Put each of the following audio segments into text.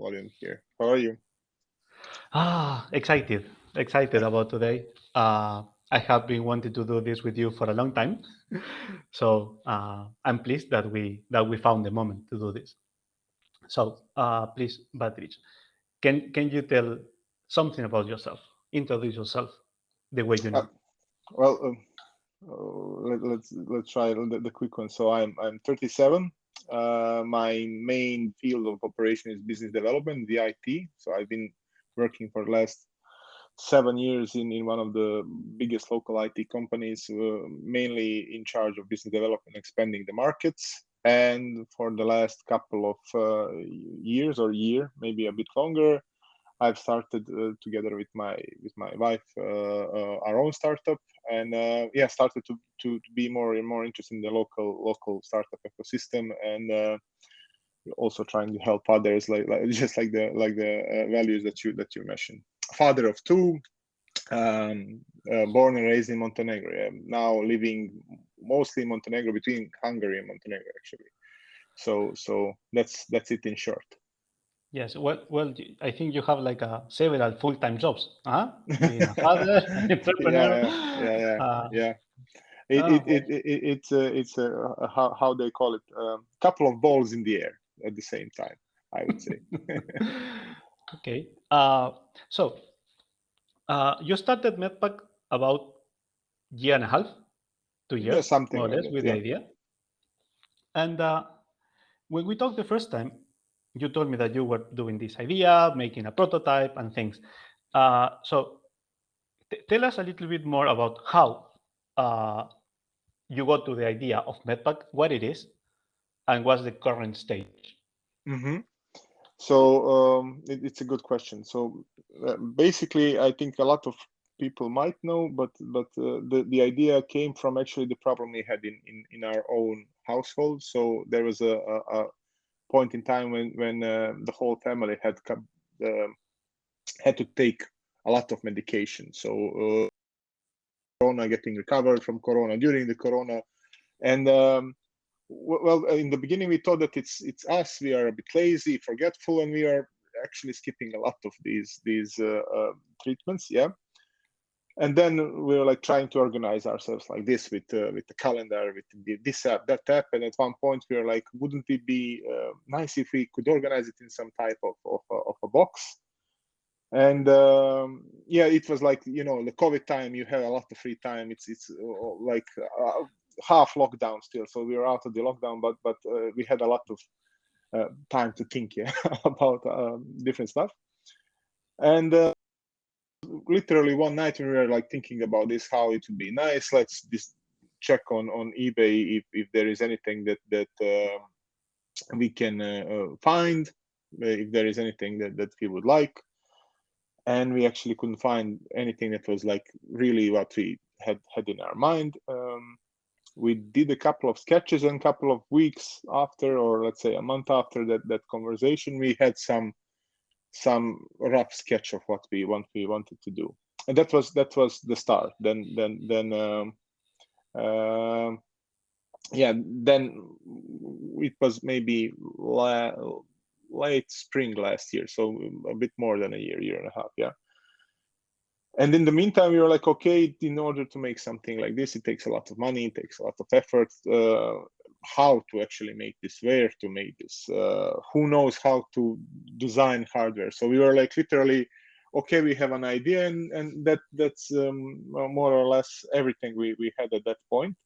volume here. How are you? Excited about today. I have been wanting to do this with you for a long time, so I'm pleased that we found the moment to do this. So please, Batrić, can you tell something about yourself? Introduce yourself the way you Uh, know. well, let's try the quick one. So I'm 37. My main field of operation is business development, the IT. So I've been working for the last 7 years in one of the biggest local IT companies, mainly in charge of business development, expanding the markets. And for the last couple of years or year, maybe a bit longer, I've started together with my wife our own startup, and yeah, started to be more and more interested in the local startup ecosystem, and also trying to help others, like just like the values that you mentioned. Father of two, born and raised in Montenegro. Now living mostly in Montenegro, between Hungary and Montenegro, actually. So that's it in short. Yes, well, I think you have like several full-time jobs, huh? Being a father, an entrepreneur. Yeah. It, Oh, it, well, it, it, it's how they call it, couple of balls in the air at the same time, I would say. okay. So you started Medpack about year and a half, two Yeah, years, something more or like less, that. with the Yeah. idea. And when we talked the first time, you told me that you were doing this idea, making a prototype and things. So tell us a little bit more about how uh, you got to the idea of Medpack, what it is, and what's the current stage. hmm So it's a good question. So basically, I think a lot of people might know, but the idea came from actually the problem we had in our own household. So there was a point in time when the whole family uh, had to take a lot of medication. So Corona, getting recovered from Corona, during the Corona, and well, in the beginning we thought that it's us. We are a bit lazy, forgetful, and we are actually skipping a lot of these treatments. Yeah. And then we were like trying to organize ourselves like this with the calendar, with this app, that app, and at one point we were like, wouldn't it be nice if we could organize it in some type of a box? And yeah, it was like, the COVID time, you have a lot of free time. It's like half lockdown still, so we were out of the lockdown, but we had a lot of time to think, yeah, about different stuff. And literally one night we were like thinking about this, how it would be nice, let's just check on eBay if there is anything that we can find, if there is anything that we would like. And we actually couldn't find anything that was like really what we had in our mind. We did a couple of sketches, and a couple of weeks after, or let's say a month after that conversation, we had some rough sketch of what we wanted to do, and that was the start. Then yeah, then it was maybe late spring last year, so a bit more than a year and a half. Yeah. And in the meantime, we were like, okay, in order to make something like this, it takes a lot of money, it takes a lot of effort. How to actually make this, where to make this, who knows how to design hardware. So we were like literally, okay, we have an idea, and that's more or less everything we had at that point.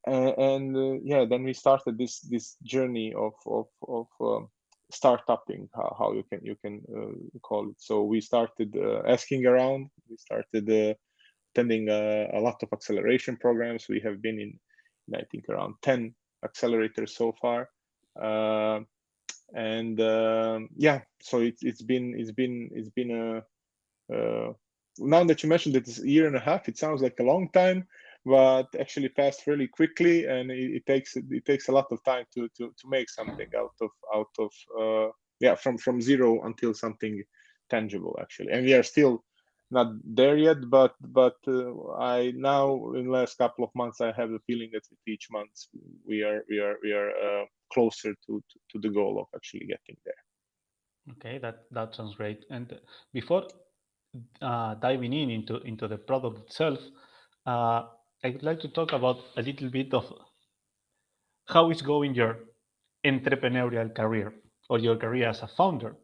And yeah, then we started this journey of startupping, how you can call it. So we started asking around. We started attending a lot of acceleration programs. We have been in I think around 10 accelerators so far. And yeah, so it's been now that you mentioned that it's a year and a half, it sounds like a long time, but actually passed really quickly, and it takes a lot of time to make something out of yeah, from zero until something tangible, actually. And we are still not there yet, but I now, in the last couple of months, I have the feeling that with each month we are closer to the goal of actually getting there. Okay, that sounds great. And before diving into the product itself, I would like to talk about a little bit of how is going your entrepreneurial career or your career as a founder.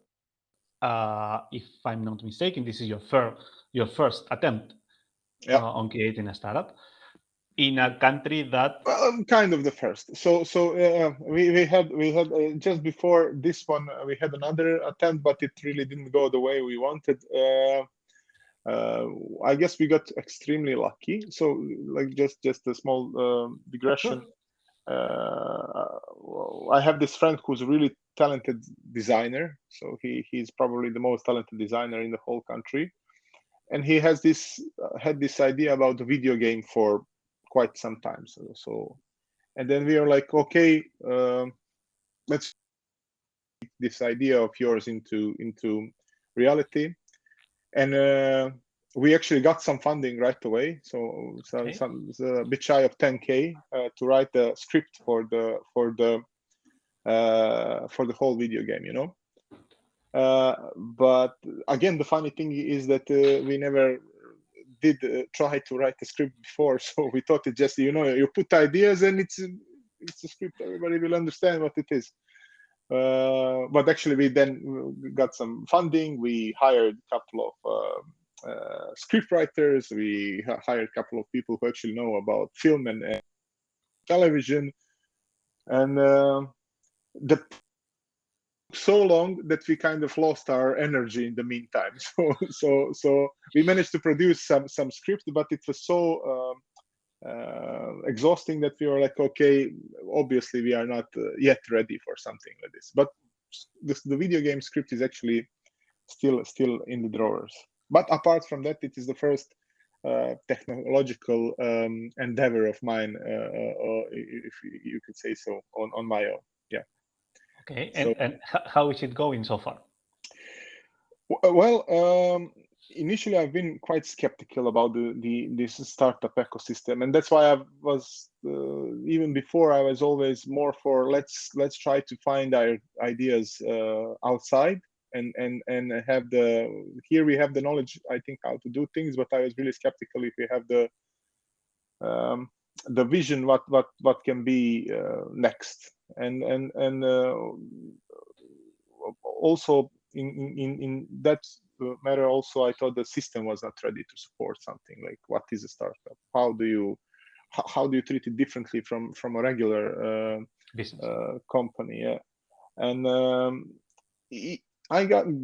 If I'm not mistaken, this is your first attempt Yeah. on creating a startup in a country that. Well, kind of the first. We had just before this one we had another attempt, but it really didn't go the way we wanted. I guess we got extremely lucky. So, like, just a small digression. I have this friend who's a really talented designer. So he's probably the most talented designer in the whole country, and he has this had this idea about the video game for quite some time. And then we are like, okay, let's make this idea of yours into reality. And we actually got some funding right away. So Okay. a bit shy of 10K to write the script for the whole video game, but again, the funny thing is that we never did try to write a script before. So we thought it just, you put ideas and it's a script, everybody will understand what it is. But actually we then got some funding. We hired a couple of script writers. We hired a couple of people who actually know about film and television, and the so long that we kind of lost our energy in the meantime. So we managed to produce some script, but it was so exhausting that we were like, okay, obviously we are not yet ready for something like this. But the video game script is actually still in the drawers. But apart from that, it is the first technological endeavor of mine, if you could say so, on my own. Yeah. Okay. So, And how is it going so far? well, initially I've been quite skeptical about this startup ecosystem, and that's why I was even before I was always more for let's try to find our ideas outside and have here we have the knowledge, I think, how to do things, but I was really skeptical if we have the vision what can be next, and also in that matter also, I thought the system was not ready to support something like what is a startup. How do you treat it differently from a regular Business. company? Yeah. And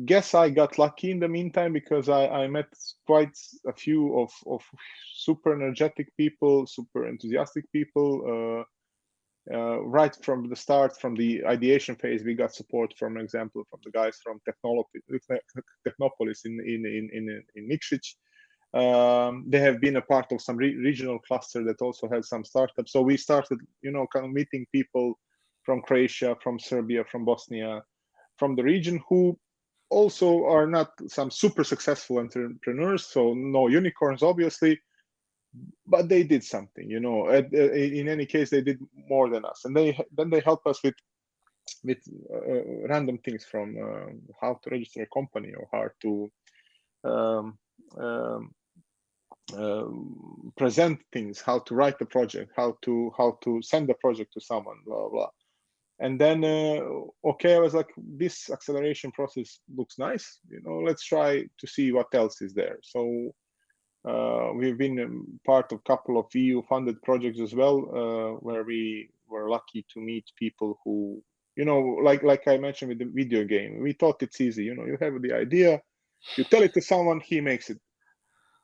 guess I got lucky in the meantime, because I met quite a few of super energetic people, super enthusiastic people. Right from the start, from the ideation phase, we got support, from example, from the guys from Technopolis in Nikšić. They have been a part of some regional cluster that also has some startups. So we started, kind of meeting people from Croatia, from Serbia, from Bosnia, from the region, who also are not some super successful entrepreneurs. So no unicorns, obviously, but they did something. In any case, they did more than us, and then they help us with random things, from how to register a company, or how to um, um, present things, how to write the project, how to send the project to someone, blah blah. And then okay, I was like, this acceleration process looks nice. Let's try to see what else is there. So we've been part of a couple of EU-funded projects as well, where we were lucky to meet people who, like I mentioned with the video game, we thought it's easy. You have the idea, you tell it to someone, he makes it.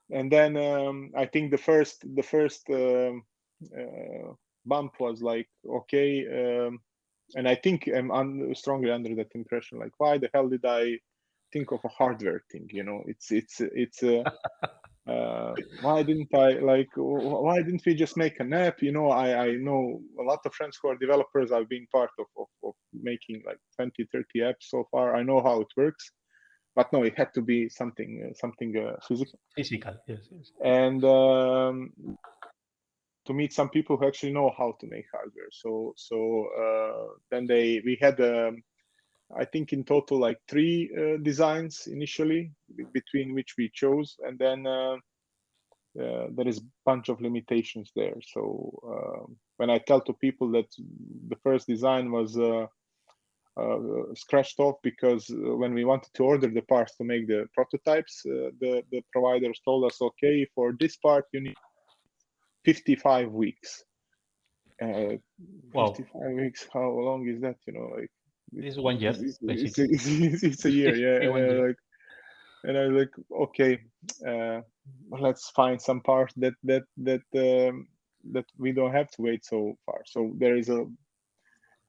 And then I think the first bump was like, okay, and I think I'm strongly under that impression, like, why the hell did I think of a hardware thing? It's why didn't we just make an app? I know a lot of friends who are developers. I've been part of making like 20, 30 apps so far. I know how it works, but no, it had to be something physical. Physical, yes. And to meet some people who actually know how to make hardware. So then we had I think in total like 3 designs initially, between which we chose, and then there is a bunch of limitations there. So when I tell to people that the first design was scratched off because when we wanted to order the parts to make the prototypes, the providers told us, okay, for this part you need 55 weeks. 55 weeks, how long is that? Like this is 1 year, basically. It's a year, yeah. Like, and I was like, okay, let's find some parts that we don't have to wait so far. So there is a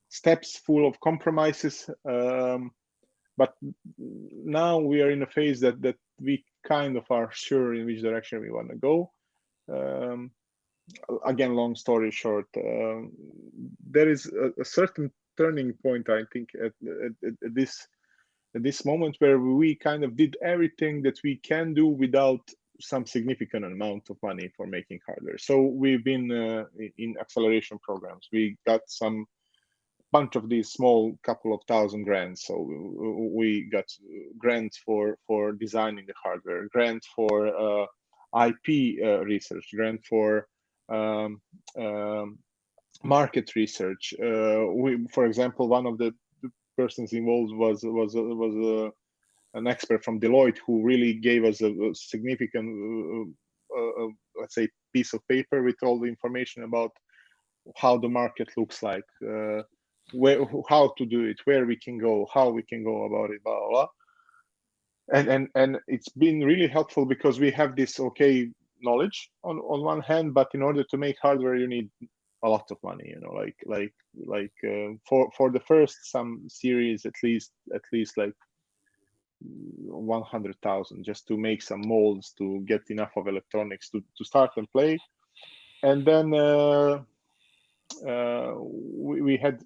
steps full of compromises, but now we are in a phase that we kind of are sure in which direction we want to go. Again, long story short, there is a certain turning point, I think, at this moment where we kind of did everything that we can do without some significant amount of money for making hardware. So we've been in acceleration programs. We got some bunch of these small couple of thousand grants. So we got grants for designing the hardware, grant for IP research, grant for market research. For example, one of the persons involved was an expert from Deloitte who really gave us a significant, let's say, piece of paper with all the information about how the market looks like, how to do it, where we can go, how we can go about it, blah, blah, blah. And it's been really helpful because we have this knowledge on one hand, but in order to make hardware, you need a lot of money. For the first some series, at least like 100,000 just to make some molds to get enough of electronics to start and play. And then we had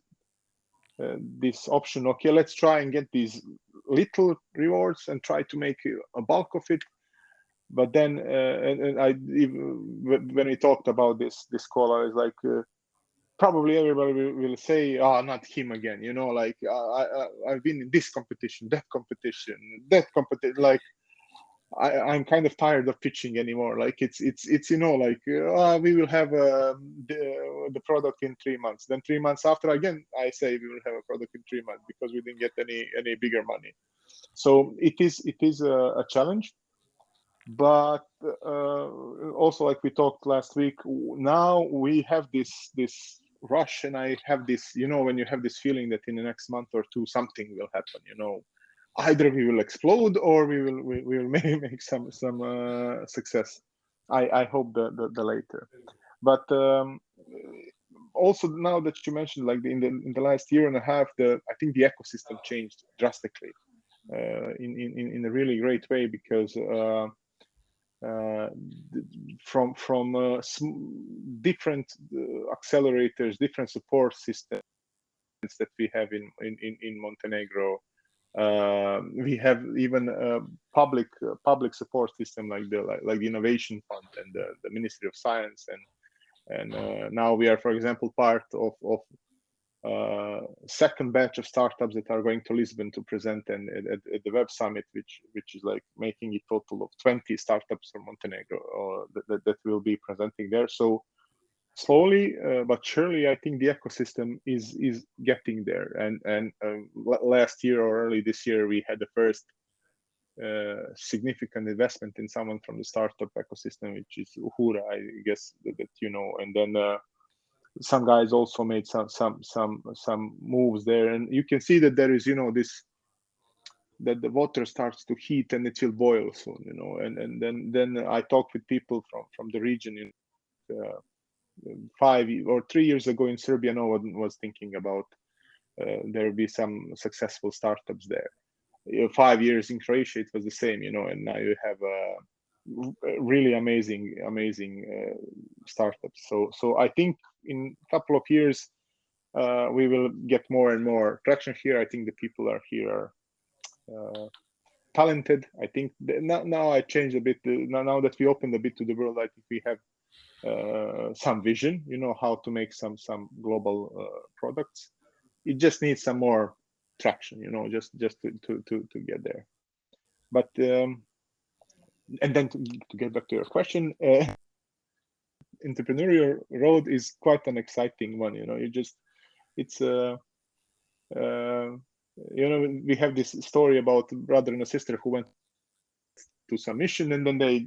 this option. Okay, let's try and get these little rewards and try to make a bulk of it. But then, when we talked about this call, I was like, probably everybody will say, "Oh, not him again." Like I've been in this competition, that competition. Like I'm kind of tired of pitching anymore. Like it's like we will have the product in 3 months. Then 3 months after, again, I say we will have a product in 3 months because we didn't get any bigger money. So it is a challenge. But also, like we talked last week, now we have this rush, and I have this, when you have this feeling that in the next month or two something will happen. Either we will explode or we will make some success. I hope the later. But also, now that you mentioned, like in the last year and a half, I think the ecosystem changed drastically in a really great way, because from different accelerators, different support systems that we have in Montenegro. We have even a public support system like the Innovation Fund and the Ministry of Science, and now we are, for example, part of second batch of startups that are going to Lisbon to present at the Web Summit, which is like making a total of 20 startups from Montenegro that will be presenting there. So slowly but surely, I think the ecosystem is getting there. And last year or early this year, we had the first significant investment in someone from the startup ecosystem, which is Uhura, I guess that and then some guys also made some moves there, and you can see that there is this, that the water starts to heat and it will boil soon, and then I talked with people from the region. 5 or 3 years ago in Serbia, no one was thinking about there will be some successful startups there. 5 years in Croatia, it was the same, and now you have really amazing startups. So I think in a couple of years we will get more and more traction here. I think the people are here are talented. I think now I changed a bit. Now that we opened a bit to the world, I think we have some vision, how to make some global products. It just needs some more traction, just to get there. But and then to get back to your question, entrepreneurial road is quite an exciting one. It's we have this story about a brother and a sister who went to some mission, and then they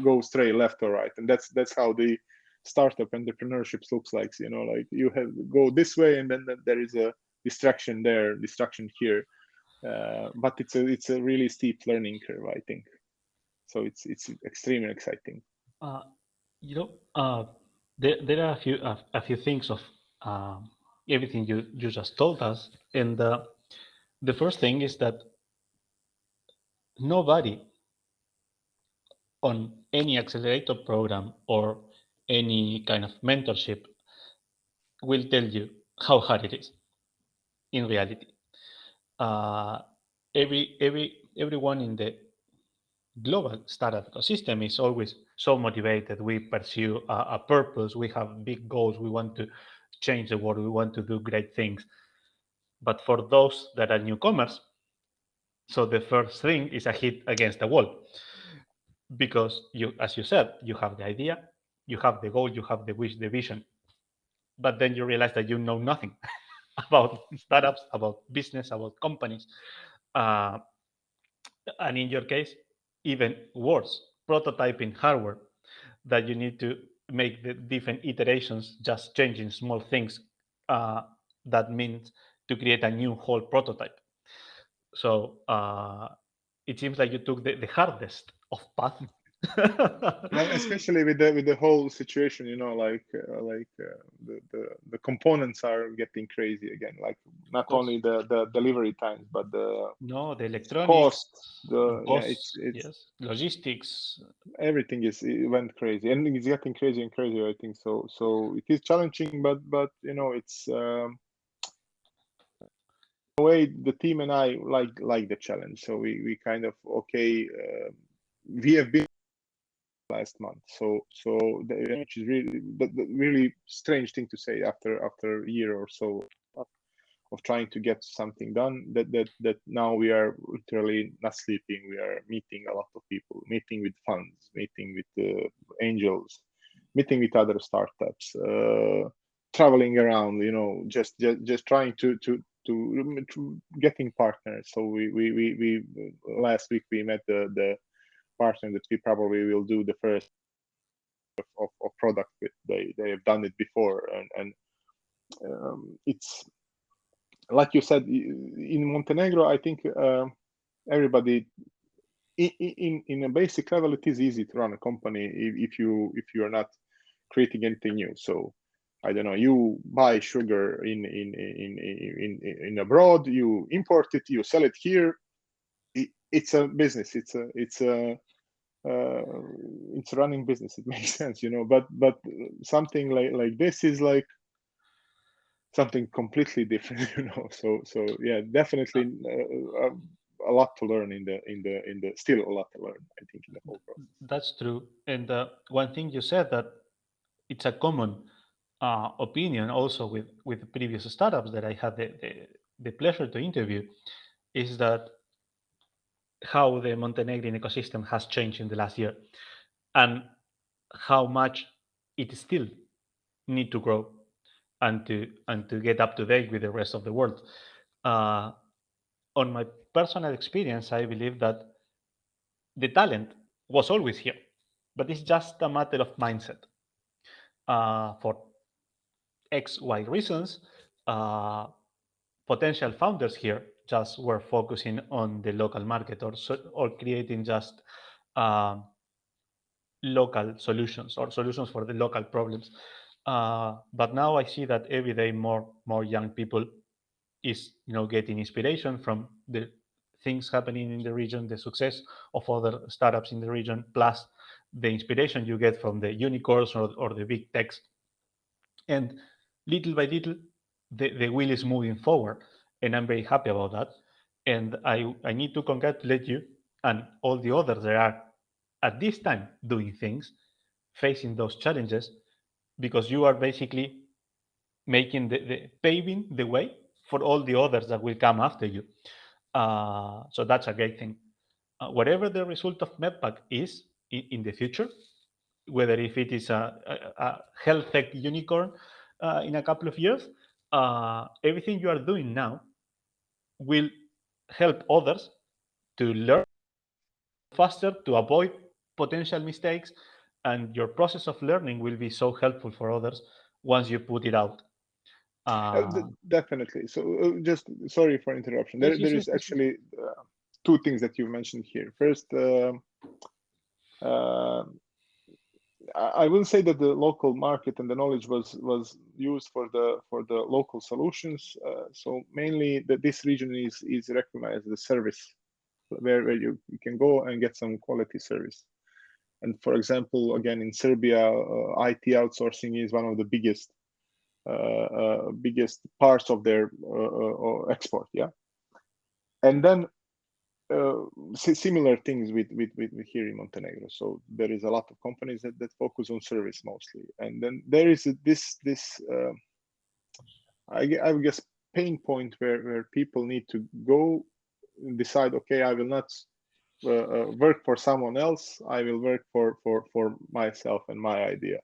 go straight left or right, and that's how the startup entrepreneurship looks like. Like you have go this way, and then there is a distraction there, distraction here. But it's a really steep learning curve, I think. So it's extremely exciting. There are a few things of everything you just told us, and the first thing is that nobody on any accelerator program or any kind of mentorship will tell you how hard it is in reality. Everyone in the global startup ecosystem is always so motivated. We pursue a purpose. We have big goals. We want to change the world. We want to do great things. But for those that are newcomers, so the first thing is a hit against the wall, because you, as you said, you have the idea, you have the goal, you have the wish, the vision, but then you realize that you know nothing about startups, about business, about companies. And in your case, even worse, prototyping hardware that you need to make the different iterations, just changing small things. That means to create a new whole prototype. So it seems like you took the hardest of path. Especially with the whole situation, the components are getting crazy again. Like not only the delivery times, but the electronics, cost, costs, yes, logistics. Everything it went crazy, and it's getting crazier and crazier, I think. So it is challenging, but it's in a way the team and I like the challenge. So we kind of we have been last month, so which is really strange thing to say after a year or so of trying to get something done, that now we are literally not sleeping. We are meeting a lot of people, meeting with funds, meeting with angels, meeting with other startups, traveling around, just trying to getting partners. So we last week we met the partner that we probably will do the first of product with. They have done it before, and it's like you said, in Montenegro, I think everybody in a basic level, it is easy to run a company if you are not creating anything new. So I don't know, you buy sugar in abroad, you import it, you sell it here. It's a business. It's a running business. It makes sense, but something like this is like something completely different, so yeah, definitely a lot to learn in the still a lot to learn, I think, in the whole process. That's true. And one thing you said, that it's a common opinion also with previous startups that I had the pleasure to interview, is that how the Montenegrin ecosystem has changed in the last year, and how much it still need to grow and to get up to date with the rest of the world. On my personal experience, I believe that the talent was always here, but it's just a matter of mindset. For XY reasons, potential founders here just were focusing on the local market, or creating just local solutions, or solutions for the local problems. But now I see that every day more young people is getting inspiration from the things happening in the region, the success of other startups in the region, plus the inspiration you get from the unicorns or the big techs. And little by little, the wheel is moving forward, and I'm very happy about that. And I need to congratulate you and all the others that are at this time doing things, facing those challenges, because you are basically making the paving the way for all the others that will come after you. So that's a great thing. Whatever the result of Medpack is in the future, whether if it is a health tech unicorn in a couple of years, everything you are doing now will help others to learn faster, to avoid potential mistakes, and your process of learning will be so helpful for others once you put it out. Definitely. So just sorry for interruption. There is actually two things that you mentioned here. First, I will say that the local market and the knowledge was used for the local solutions. So mainly this region is recognized as a service where you can go and get some quality service. And for example, again in Serbia, IT outsourcing is one of the biggest parts of their export. Yeah, and then similar things with here in Montenegro. So there is a lot of companies that focus on service mostly, and then there is this I guess pain point where people need to go and decide, okay, I will not work for someone else. I will work for myself and my idea.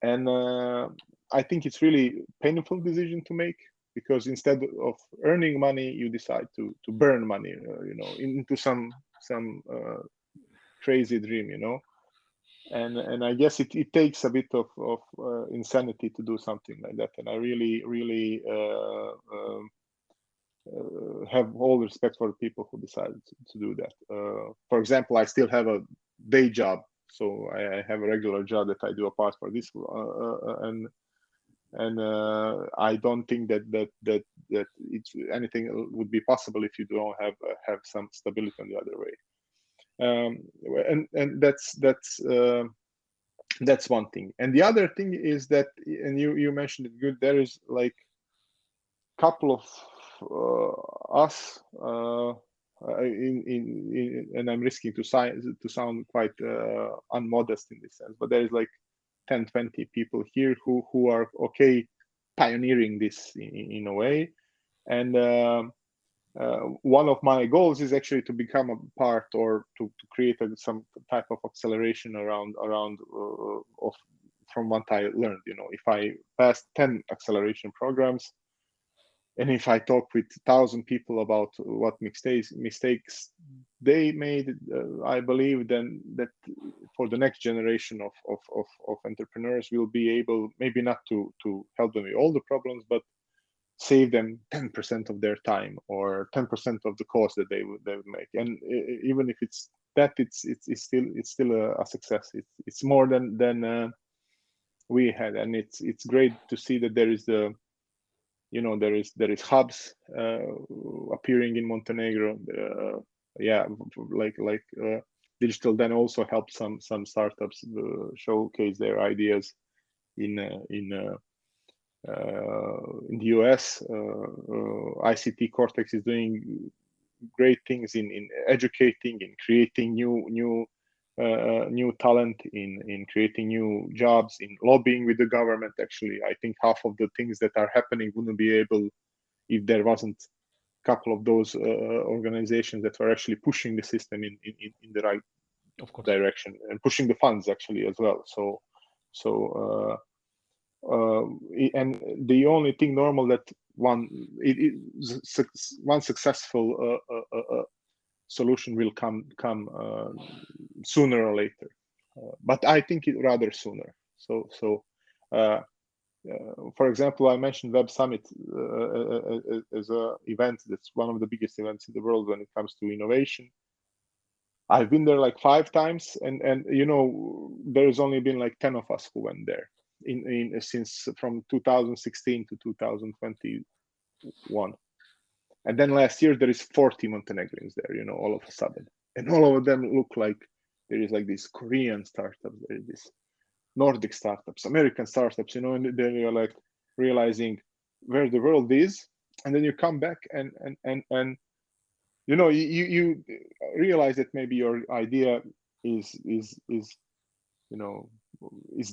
And I think it's really painful decision to make, because instead of earning money, you decide to burn money, into some crazy dream, And I guess it takes a bit of insanity to do something like that. And I really have all respect for people who decided to do that. For example, I still have a day job, so I have a regular job that I do apart for this, and I don't think that it's anything would be possible if you don't have some stability on the other way. And that's one thing. And the other thing is that, and you mentioned it good, there is like couple of us and I'm risking to sound quite unmodest in this sense, but there is like 10-20 people here who are okay pioneering this in a way. And one of my goals is actually to become a part, or to create some type of acceleration around of from what I learned. If I pass 10 acceleration programs, and if I talk with 1,000 people about what mistakes they made, I believe then that for the next generation of entrepreneurs, we'll be able maybe not to help them with all the problems, but save them 10% of their time or 10% of the cost that they would make. And even if it's that, it's still a success. It's more than we had, and it's great to see that there is there is hubs appearing in Montenegro. Like digital then also helps some startups showcase their ideas in the US. ICT Cortex is doing great things in educating, in creating new talent, in creating new jobs, in lobbying with the government. Actually, I think half of the things that are happening wouldn't be able if there wasn't a couple of those organizations that were actually pushing the system in the right direction, and pushing the funds actually as well. And the only thing normal that one successful solution will come sooner or later, but I think it rather sooner. For example, I mentioned Web Summit as a event that's one of the biggest events in the world when it comes to innovation. I've been there like 5 times, and there's only been like 10 of us who went there since from 2016 to 2021. And then last year there is 40 Montenegrins there, all of a sudden, and all of them look like there is like these Korean startups, there is this Nordic startups, American startups, and then you're like realizing where the world is, and then you come back and you realize that maybe your idea is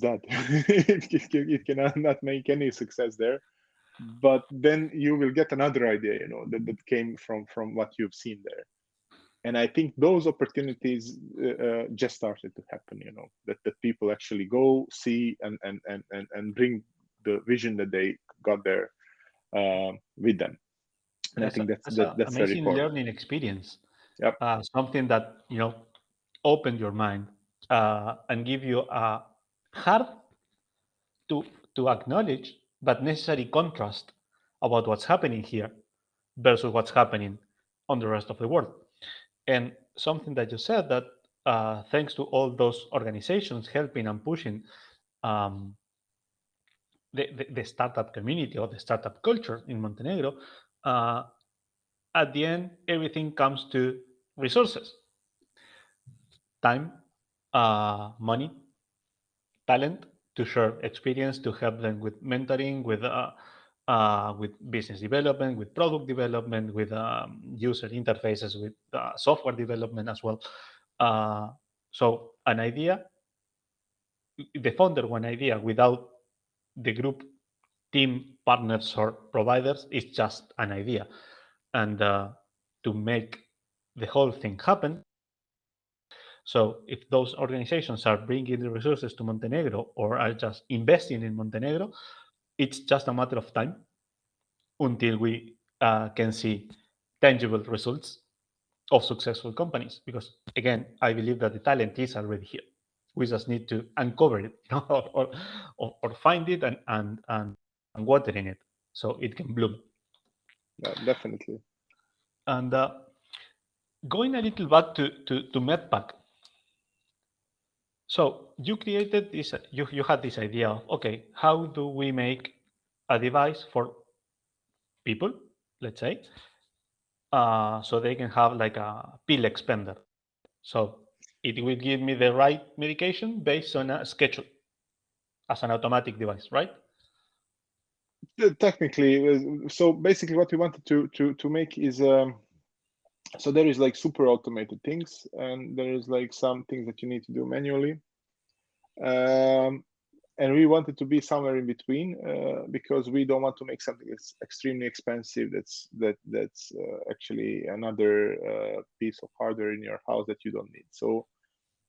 dead. It cannot make any success there. but then you will get another idea, that came from what you've seen there. And I think those opportunities just started to happen, that people actually go see and bring the vision that they got there with them. And I think That's an that's very amazing important. learning experience. Yep. Something that open your mind and give you a hard to acknowledge but necessary contrast about what's happening here versus what's happening on the rest of the world. And something that you said that thanks to all those organizations helping and pushing um, the startup community or the startup culture in Montenegro, uh, at the end, everything comes to resources, time, money, talent to share experience, to help them with mentoring, with business development, with product development, with user interfaces, with software development as well. So an idea, the founder one idea without the group, team, partners, or providers is just an idea. And to make the whole thing happen, so if those organizations are bringing the resources to Montenegro or are just investing in Montenegro, it's just a matter of time until we can see tangible results of successful companies. Because again, I believe that the talent is already here. We just need to uncover it, or find it and water in it so it can bloom. Yeah, definitely. And going a little back to Medpack. So you created this, you had this idea of, okay, how do we make a device for people, let's say, so they can have like a pill expender. So it will give me the right medication based on a schedule as an automatic device, right? Technically, so basically what we wanted to make is so there is like super automated things, and there is like some things that you need to do manually. And we wanted to be somewhere in between, because we don't want to make something that's extremely expensive. That's actually another piece of hardware in your house that you don't need. So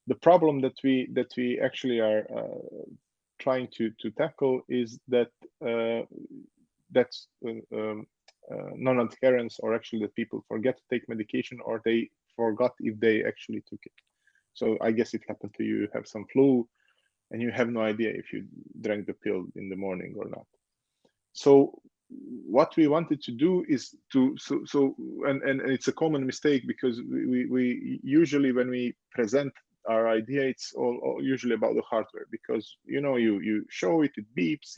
the problem that we actually are trying to tackle is that that's non-adherence, or actually that people forget to take medication, or they forgot if they actually took it. So I guess it happened to you. You have some flu, and you have no idea if you drank the pill in the morning or not. So what we wanted to do is and it's a common mistake, because we usually, when we present our idea, it's all usually about the hardware, because you show it, it beeps,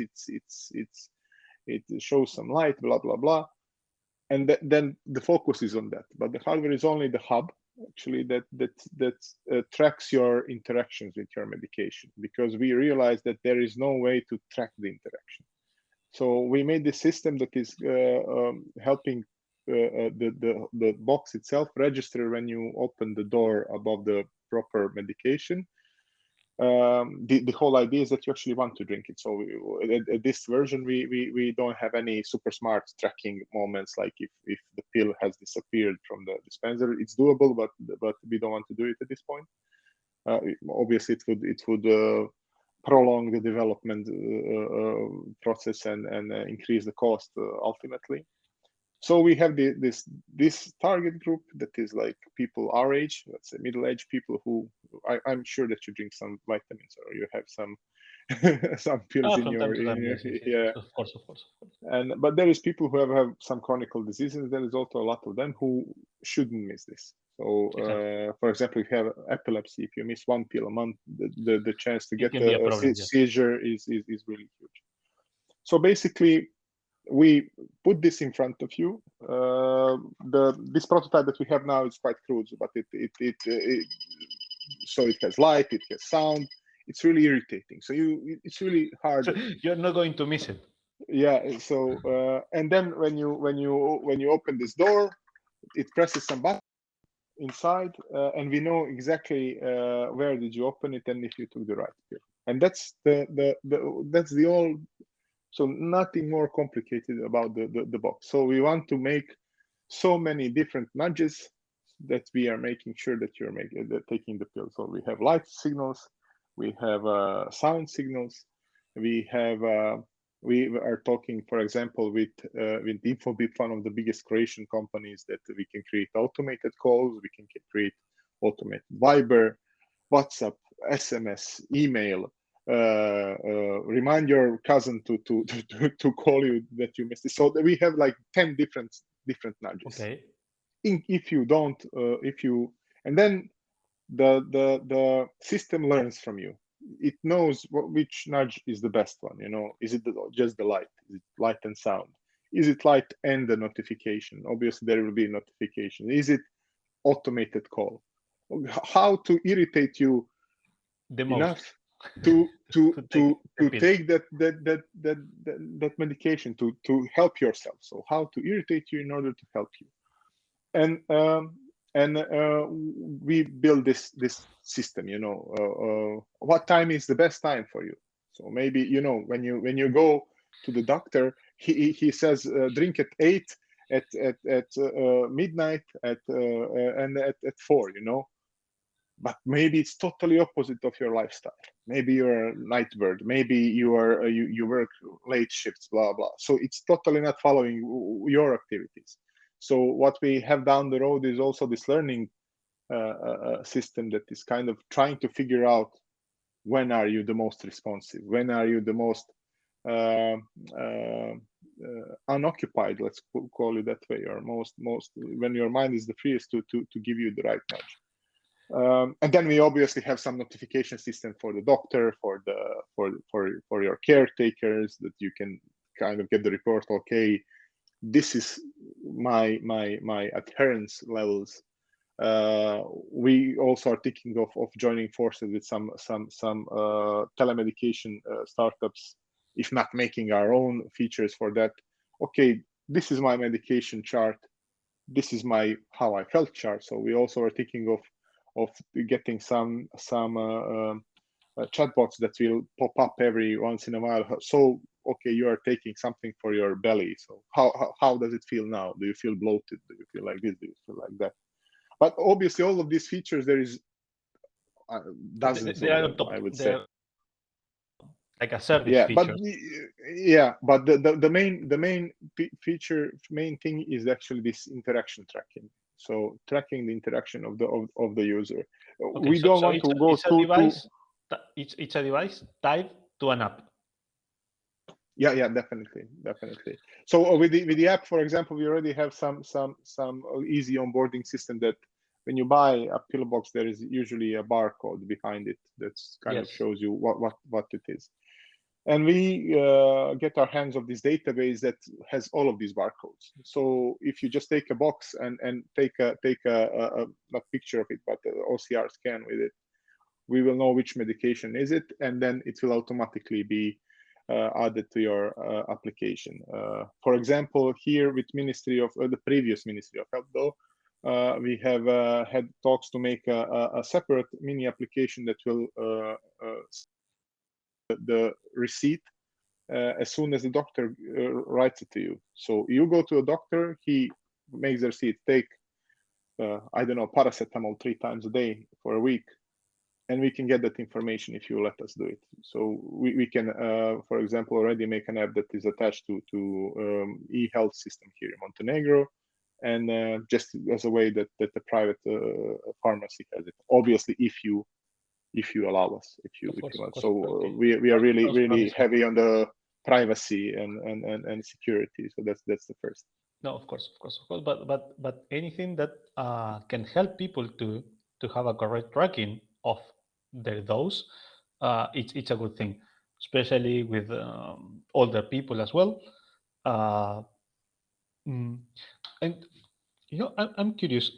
it shows some light, blah blah blah, and then the focus is on that. But the hardware is only the hub, actually, that tracks your interactions with your medication, because we realized that there is no way to track the interaction. So we made this system that is helping the box itself register when you open the door above the proper medication. The whole idea is that you actually want to drink it. So at this version, we don't have any super smart tracking moments, like if the pill has disappeared from the dispenser. It's doable, but we don't want to do it at this point. Obviously, it would prolong the development process and increase the cost ultimately. So we have this target group that is like people our age, let's say middle-aged people, who I'm sure that you drink some vitamins, or you have some some pills in From time to time, your yes, yes, yes, yeah. of course, of course. And but there is people who have some chronic diseases. There is also a lot of them who shouldn't miss this. So, Exactly. for example, if you have epilepsy, if you miss one pill a month, the chance to It get can be a problem, yes. seizure is really huge. So basically, we put this in front of you. This prototype that we have now is quite crude, but so it has light, it has sound. It's really irritating. So it's really hard. So you're not going to miss it. Yeah. So and then when you open this door, it presses some button inside, and we know exactly where did you open it and if you took the right pill. And that's the So nothing more complicated about the box. So we want to make so many different nudges that we are making sure that you're taking the pill. So we have light signals, we have sound signals, we are talking, for example, with InfoBip, one of the biggest Croatian companies, that we can create automated calls, we can create automated Viber, WhatsApp, SMS, email. Remind your cousin to call you that you missed it. So we have like 10 different nudges. Okay. If you don't, and then the system learns from you. It knows which nudge is the best one. Is it just the light? Is it light and sound? Is it light and the notification? Obviously, there will be a notification. Is it automated call? How to irritate you The most. enough to take that medication to help yourself. So how to irritate you in order to help you, and we build this system. What time is the best time for you? So maybe when you go to the doctor, he says drink at 8, at midnight, and at 4. But maybe it's totally opposite of your lifestyle. Maybe you're a night bird. Maybe you work late shifts, blah blah. So it's totally not following your activities. So what we have down the road is also this learning system that is kind of trying to figure out when are you the most responsive, when are you the most unoccupied, let's call it that way, or most when your mind is the freest to give you the right nudge. And then we obviously have some notification system for the doctor, for your caretakers, that you can kind of get the report. Okay, this is my adherence levels. We also are thinking of joining forces with some telemedication startups, if not making our own features for that. Okay, this is my medication chart. This is my how I felt chart. So we also are thinking of getting some chatbots that will pop up every once in a while. So okay, you are taking something for your belly. So how does it feel now? Do you feel bloated? Do you feel like this? Do you feel like that? But obviously, all of these features, there is dozens of them, I would say. Like a service feature. But the main thing is actually this interaction tracking. So tracking the interaction of the user. Okay, we don't want to go to it's a device tied to an app. Yeah, definitely. So with the app, for example, we already have some easy onboarding system that when you buy a pill box, there is usually a barcode behind it that kind of shows you what it is. And we get our hands of this database that has all of these barcodes. So if you just take a box and take a not picture of it, but an OCR scan with it, we will know which medication is it, and then it will automatically be added to your application. For example, here with the previous Ministry of Health, though, we have had talks to make a separate mini application that will the receipt as soon as the doctor writes it to you. So you go to a doctor, he makes the receipt, take I don't know, paracetamol 3 times a day for a week, and we can get that information if you let us do it. So we can, for example, already make an app that is attached to e-health system here in Montenegro, and just as a way that the private pharmacy has it. Obviously, if you allow us, if you want. So okay. we are really heavy on the privacy and security. So that's the first. No, of course. But anything that can help people to have a correct tracking of their dose, it's a good thing, especially with older people as well. And I'm curious.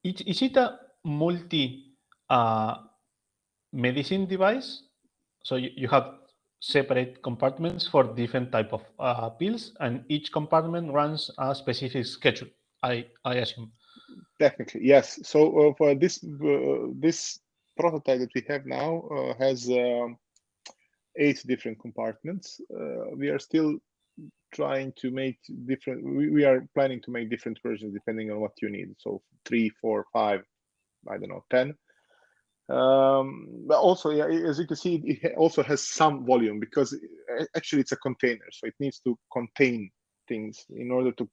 Is it a multi medicine device? So you have separate compartments for different type of pills, and each compartment runs a specific schedule, I assume. Technically, yes. So for this prototype that we have now has 8 different compartments. We are still trying to make different. We are planning to make different versions depending on what you need. So 3, 4, 5, I don't know, 10. But also, yeah, as you can see, it also has some volume because actually it's a container, so it needs to contain things. In order to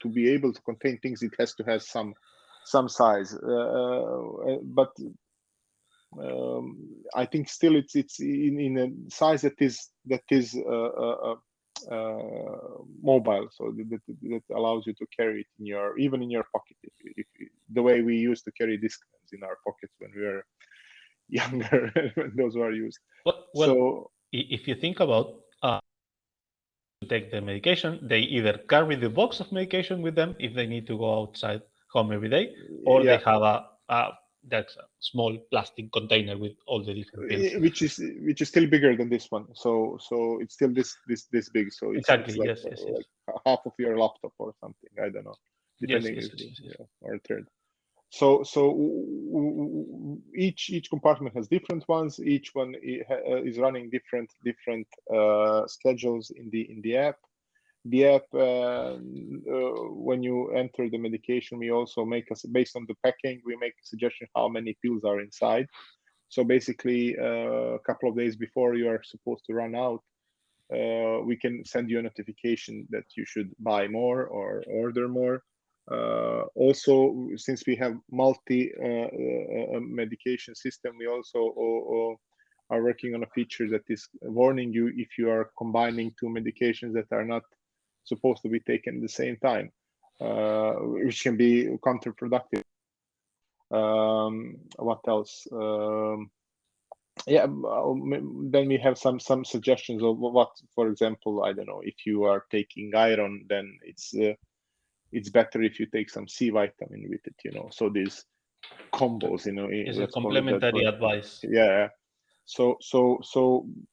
be able to contain things, it has to have some size. But I think still it's in a size that is mobile, so that allows you to carry it in even in your pocket. If the way we used to carry Discmans in our pockets when we were younger, when those were used. Well, so if you think about to take the medication, they either carry the box of medication with them if they need to go outside home every day, or they have that's a small plastic container with all the different pills, which is still bigger than this one. So it's still this big. So it's like, yes. Like half of your laptop or something. I don't know, depending or a third. So each compartment has different ones. Each one is running different schedules in the app. The app, when you enter the medication, we also make based on the packing, we make a suggestion how many pills are inside. So basically, a couple of days before you are supposed to run out, we can send you a notification that you should buy more or order more. Also, since we have multi medication system, we also are working on a feature that is warning you if you are combining 2 medications that are not supposed to be taken at the same time, which can be counterproductive. What else? Yeah, then we have some suggestions of what, for example, I don't know, if you are taking iron, then it's better if you take some C vitamin with it, you know. So these combos, you know, it's a complementary advice. Yeah. So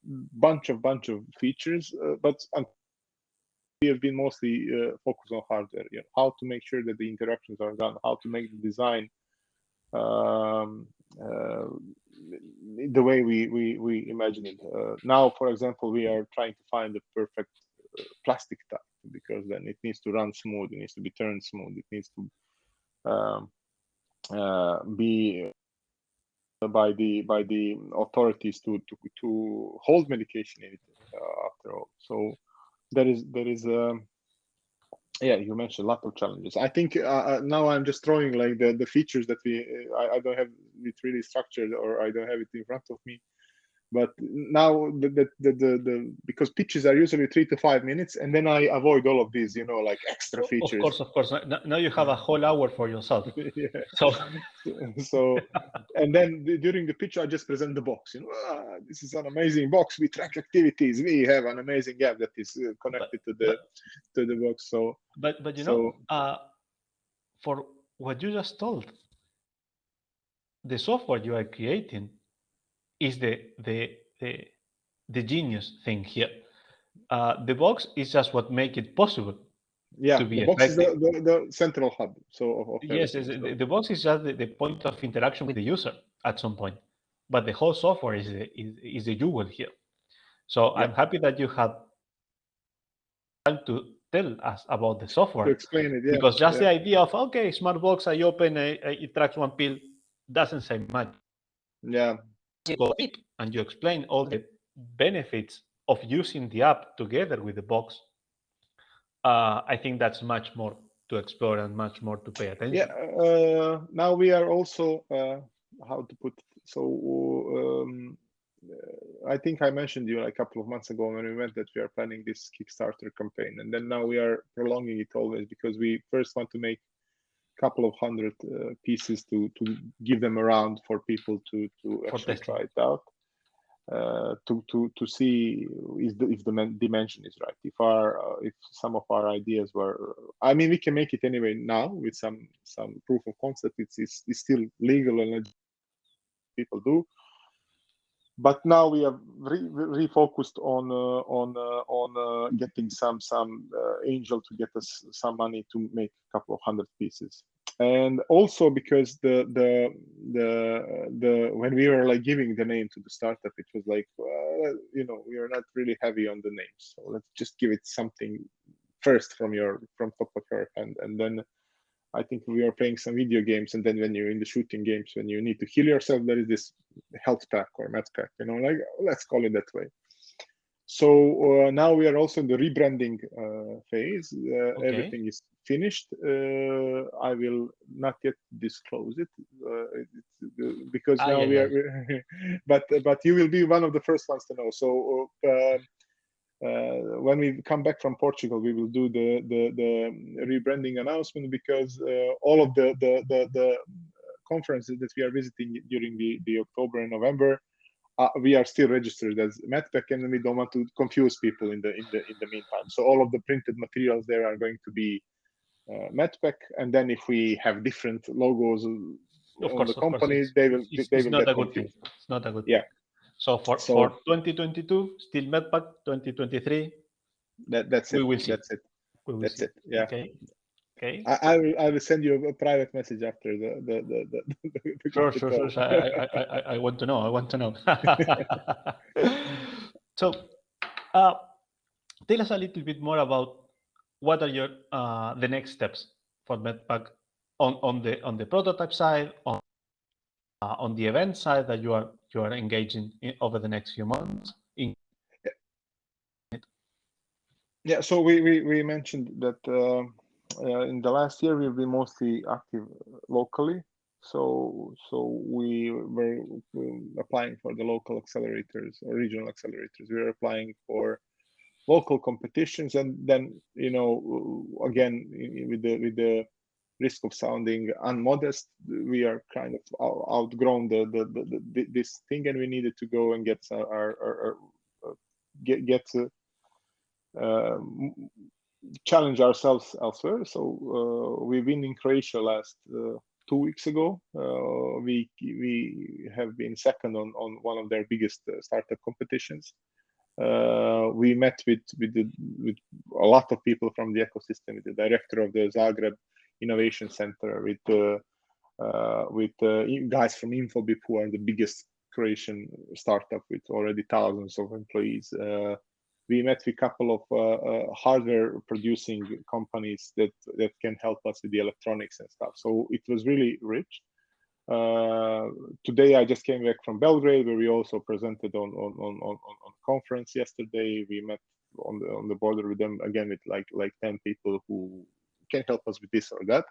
bunch of features, but we have been mostly focused on hardware. You know, how to make sure that the interactions are done, how to make the design the way we imagine it. Now, for example, we are trying to find the perfect plastic type, because then it needs to run smooth, it needs to be turned smooth, it needs to be by the authorities to hold medication in it, after all. So there is yeah, you mentioned a lot of challenges. I think now I'm just throwing like the features that I don't have it really structured, or I don't have it in front of me. But now the because pitches are usually 3 to 5 minutes, and then I avoid all of these, you know, like extra features. Of course. Now you have a whole hour for yourself. Yeah. So and then during the pitch, I just present the box. You know, this is an amazing box. We track activities. We have an amazing app that is connected to the box. So, but you know, for what you just told, the software you are creating is the genius thing here. The box is just what make it possible. Yeah, to be the box effective. is the central hub. So yes, the box is just the point of interaction with the user at some point, but the whole software is the jewel here. So yeah. I'm happy that you had time to tell us about the software, to explain it. Yeah, because just the idea of smart box, I open, it tracks one pill, doesn't say much. Yeah, you go deep and you explain all the benefits of using the app together with the box. I think that's much more to explore and much more to pay attention. Yeah. Now we are also how to put it? So I think I mentioned you a couple of months ago when we went that we are planning this Kickstarter campaign, and then now we are prolonging it always, because we first want to make a couple of 100 pieces to give them around for people to actually try it out. To see if the dimension is right. If some of our ideas were, I mean, we can make it anyway now with some proof of concept. It's still legal and people do. But now we have refocused on getting some angel to get us some money to make a couple of 100 pieces. And also because the when we were like giving the name to the startup, it was like, we are not really heavy on the names, so let's just give it something first from top of your head. And then I think we are playing some video games, and then when you're in the shooting games, when you need to heal yourself, there is this health pack or Medpack, like, let's call it that way. So now we are also in the rebranding phase. Okay. Everything is finished. I will not yet disclose it because now we are. But you will be one of the first ones to know. So when we come back from Portugal, we will do the rebranding announcement, because all of the conferences that we are visiting during the October and November, we are still registered as Medpack, and we don't want to confuse people in the meantime. So all of the printed materials there are going to be Medpack, and then if we have different logos on the company, they will get confused. It's not a good thing. So for 2022, still Medpack. 2023, that's it. We will see. That's it. That's it. Yeah. Okay. I will send you a private message after the Sure. I want to know. So, tell us a little bit more about what are your the next steps for Medpack on the prototype side, on the event side that you are engaging in over the next few months. Yeah. So we mentioned that in the last year we've been mostly active locally. So we were applying for the local accelerators or regional accelerators. We were applying for local competitions, and then again, with the risk of sounding unmodest, we are kind of outgrown this thing, and we needed to go and get challenge ourselves elsewhere. So we've been in Croatia last 2 weeks ago. We have been second on one of their biggest startup competitions. We met with a lot of people from the ecosystem, with the director of the Zagreb Innovation Center, with guys from Infobip, who are the biggest Croatian startup with already thousands of employees. We met with a couple of hardware producing companies that can help us with the electronics and stuff. So it was really rich. Today I just came back from Belgrade, where we also presented on conference yesterday. We met on the border with them again, with like 10 people who can help us with this or that.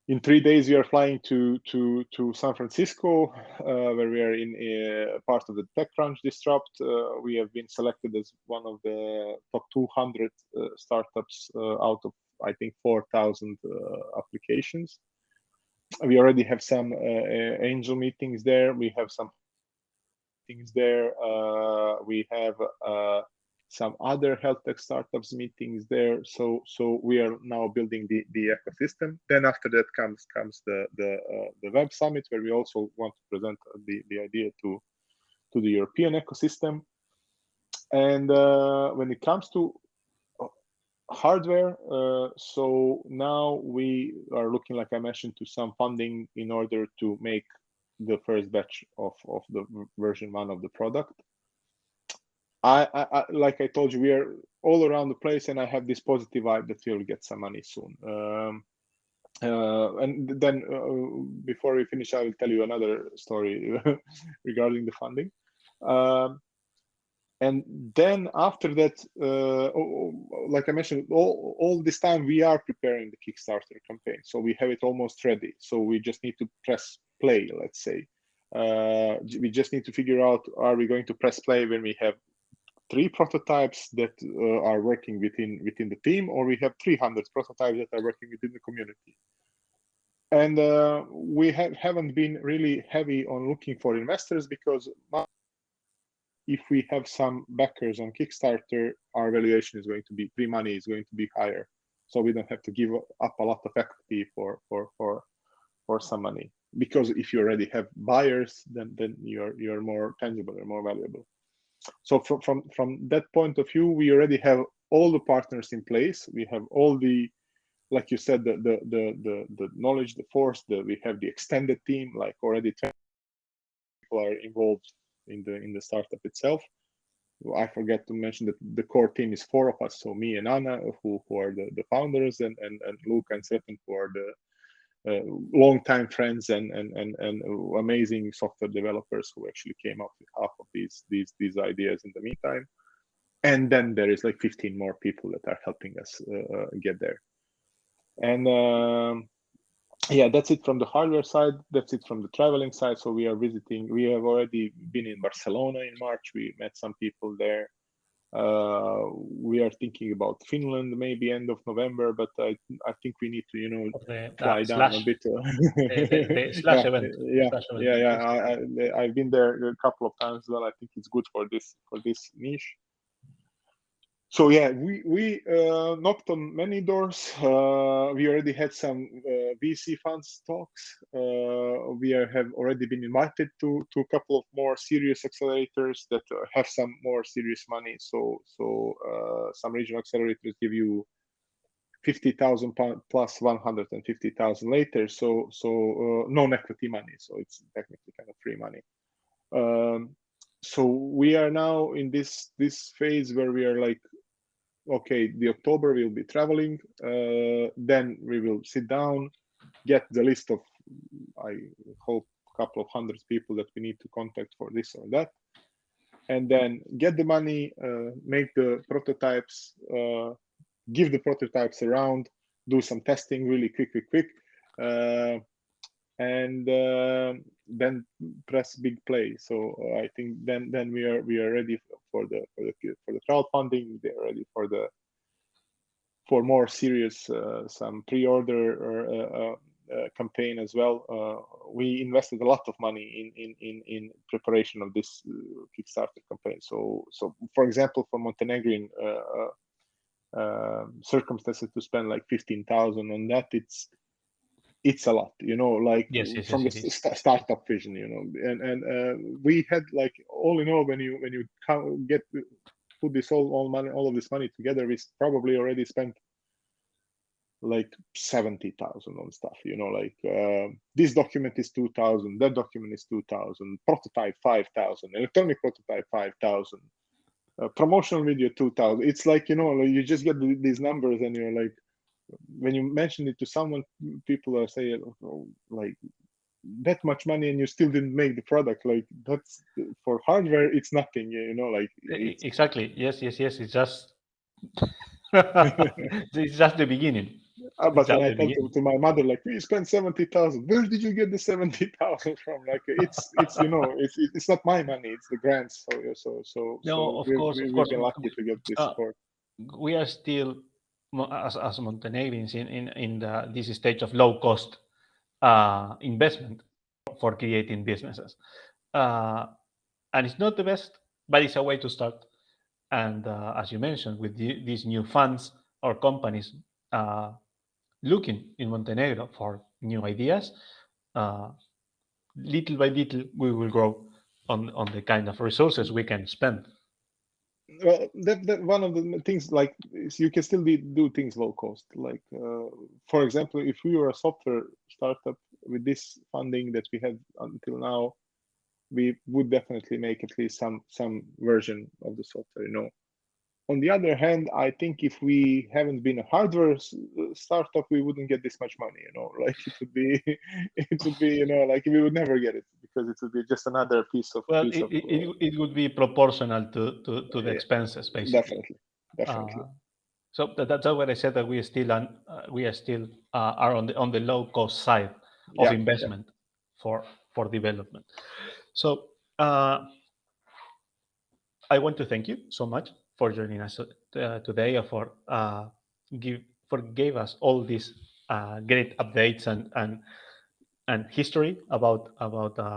In 3 days we are flying to San Francisco, where we are in part of the TechCrunch Disrupt. We have been selected as one of the top 200 startups out of, I think, 4,000 applications. We already have some angel meetings there. We have some meetings there. We have some other health tech startups meetings there. So we are now building the ecosystem. Then after that comes the web summit, where we also want to present the idea to the European ecosystem. And when it comes to hardware, so now we are looking, like I mentioned, to some funding in order to make the first batch of the version 1 of the product. I like I told you, we are all around the place, and I have this positive vibe that we'll get some money soon. And then before we finish, I will tell you another story regarding the funding. And then after that, like I mentioned, all this time we are preparing the Kickstarter campaign. So we have it almost ready. So we just need to press play, let's say. We just need to figure out, are we going to press play when we have 3 prototypes that are working within the team, or we have 300 prototypes that are working within the community? And we haven't been really heavy on looking for investors, because if we have some backers on Kickstarter, our valuation is going to be, pre-money is going to be higher. So we don't have to give up a lot of equity for some money. Because if you already have buyers, then you're more tangible, you're more valuable. So from that point of view, we already have all the partners in place. We have all the like you said, the knowledge, the force, we have the extended team, like already 20 people are involved in the startup itself. I forget to mention that the core team is 4 of us, so me and Anna, who are the founders, and Luca and Sreten, who are the long-time friends and amazing software developers who actually came up with half of these ideas in the meantime. And then there is like 15 more people that are helping us get there. And yeah, that's it from the hardware side. That's it from the traveling side. So we are visiting. We have already been in Barcelona in March. We met some people there. We are thinking about Finland maybe end of November, but I think we need to fly down a bit. The slash event. I've been there a couple of times as well. I think it's good for this niche. So yeah, we knocked on many doors. We already had some VC funds talks. We have already been invited to a couple of more serious accelerators that have some more serious money. So some regional accelerators give you 50,000 plus 150,000 later. So non-equity money. So it's technically kind of free money. So we are now in this phase where we are like, okay, the October we'll be traveling. Then we will sit down, get the list of, I hope, a couple of hundred people that we need to contact for this or that, and then get the money, make the prototypes, give the prototypes around, do some testing really quick, and then press big play. So I think then we are ready for the crowdfunding. They're ready for more serious some pre-order campaign as well. We invested a lot of money in preparation of this Kickstarter campaign. So for example, for Montenegrin circumstances, to spend like 15,000 on that, it's a lot, like yes, from the startup vision, and we had like, all in all, when you put this all of this money together, we probably already spent like 70,000 on stuff, like this document is 2,000, that document is 2,000, prototype 5,000, electronic prototype 5,000, promotional video 2,000. It's like, you just get these numbers and you're like, when you mention it to someone, people are saying, oh, like, that much money and you still didn't make the product. Like, that's, for hardware, it's nothing, like exactly. Yes, it's just it's just the beginning. But when I tell to my mother, like, we spent 70,000, where did you get the 70,000 from? Like, it's it's not my money, it's the grants. So we've been lucky to get this support. We are still, as Montenegrins, in this stage of low cost investment for creating businesses, and it's not the best, but it's a way to start. And as you mentioned, with these new funds or companies looking in Montenegro for new ideas, little by little we will grow on the kind of resources we can spend. Well, that one of the things, like, you can still do things low cost. Like, for example, if we were a software startup with this funding that we had until now, we would definitely make at least some version of the software. On the other hand, I think if we haven't been a hardware startup, we wouldn't get this much money. Like, it would be, like, we would never get it, because it would be just another piece of. Well, it would be proportional to the expenses, basically. Definitely. So that's what I said, that we still are on the low cost side of investment for development. So I want to thank you so much for joining us today, for gave us all these great updates and history about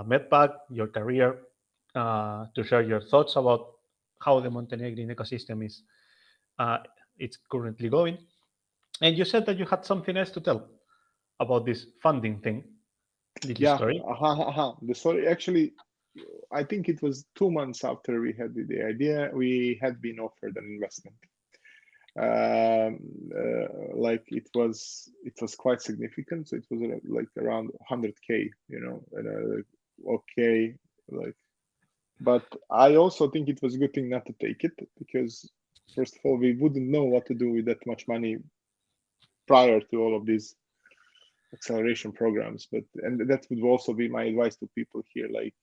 Medpack, your career, to share your thoughts about how the Montenegrin ecosystem is it's currently going. And you said that you had something else to tell about this funding thing. Story. The story, actually, I think it was 2 months after we had the idea, we had been offered an investment. like it was quite significant. So it was like around 100K, and okay, like. But I also think it was a good thing not to take it, because first of all, we wouldn't know what to do with that much money prior to all of these acceleration programs. And that would also be my advice to people here, like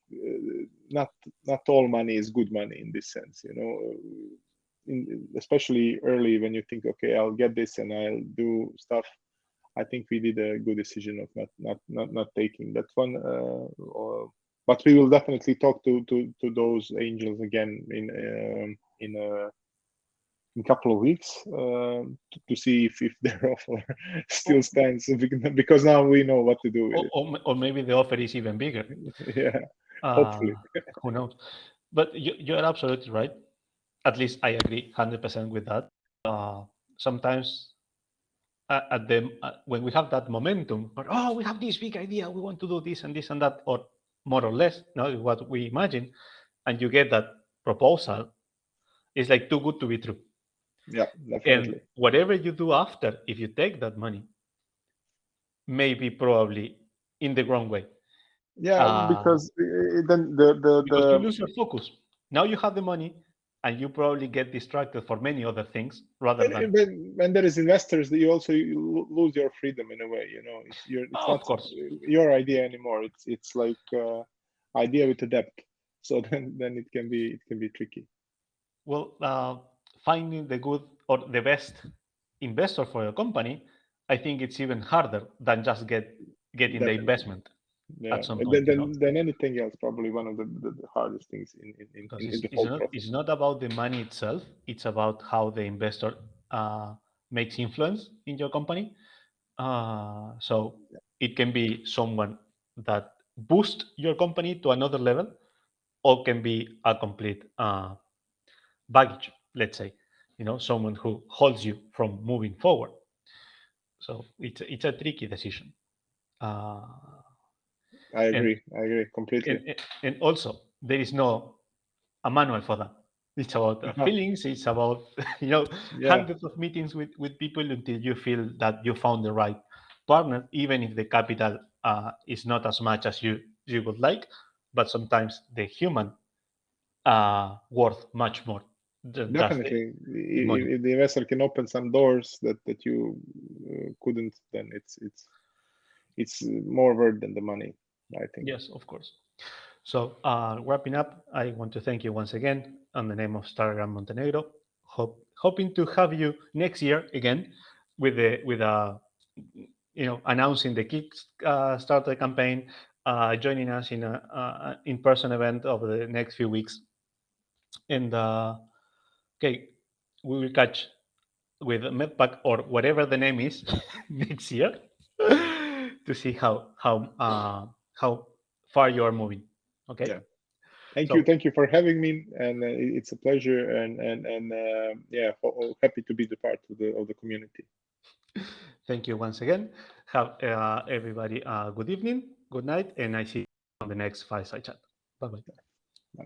not all money is good money in this sense, especially early, when you think, okay, I'll get this and I'll do stuff. I think we did a good decision of not taking that one. But we will definitely talk to those angels again in a couple of weeks, to see if their offer still stands, because now we know what to do with it. Or maybe the offer is even bigger. Yeah, hopefully. Who knows? But you're absolutely right. At least I agree 100% with that. Sometimes when we have that momentum, or we have this big idea, we want to do this and this and that, or more or less, what we imagine, and you get that proposal, it's like too good to be true. Yeah, definitely. And whatever you do after, if you take that money, maybe probably in the wrong way. Yeah, because then because you lose your focus. Now you have the money, and you probably get distracted for many other things rather than. When there is investors, you also lose your freedom in a way. It's Of not course. your idea anymore. It's like idea with a debt. So then it can be tricky. Well, finding the good or the best investor for your company, I think it's even harder than just getting the Definitely. investment Yeah, at some and point. then anything else, probably one of the hardest things in the whole process. It's not about the money itself. It's about how the investor makes influence in your company. So it can be someone that boosts your company to another level, or can be a complete baggage, let's say, someone who holds you from moving forward. So it's a tricky decision. I And, agree completely. and also, there is no a manual for that. It's about feelings. It's about Yeah. hundreds of meetings with people until you feel that you found the right partner, even if the capital is not as much as you would like. But sometimes the human worth much more than just Definitely, the money. if the investor can open some doors that you couldn't, then it's more worth than the money, I think. Yes, of course. So wrapping up, I want to thank you once again on the name of Stargram Montenegro. Hoping to have you next year again with announcing the Kickstarter campaign, joining us in a in-person event over the next few weeks, and okay, we will catch with Medpack or whatever the name is next year to see how far you are moving. Okay. Yeah. Thank So you for having me, and it's a pleasure, and yeah, happy to be the part of the community. thank you once again. Have everybody a good evening, good night, and I see you on the next Fireside Chat. Bye bye. Bye.